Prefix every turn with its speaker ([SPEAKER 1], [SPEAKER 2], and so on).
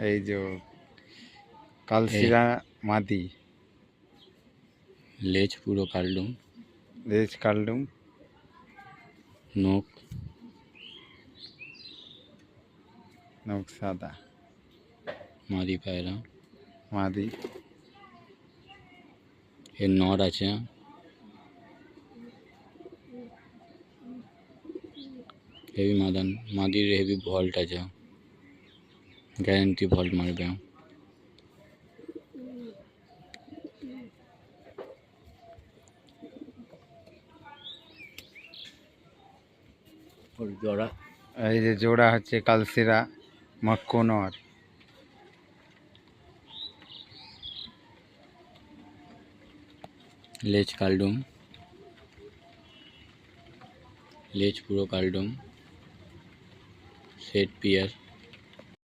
[SPEAKER 1] এই যে কালশিরা মাদি,
[SPEAKER 2] লেজ পুরো কালডুম,
[SPEAKER 1] লেজ কালডুম,
[SPEAKER 2] নখ
[SPEAKER 1] নখ সাদা,
[SPEAKER 2] মাদি পায়রা।
[SPEAKER 1] মাদি,
[SPEAKER 2] এর নর আছে, হেভি মাদান, মাদির হেভি ভল্ট আছে, গ্যারেন্টি ভল্ট মারবে। ওর জোড়া,
[SPEAKER 1] এই যে জোড়া হচ্ছে কালশিরা মক্কনর,
[SPEAKER 2] লেজ কালডুম, লেজ পুরো কালডুম, সেট পিয়ার।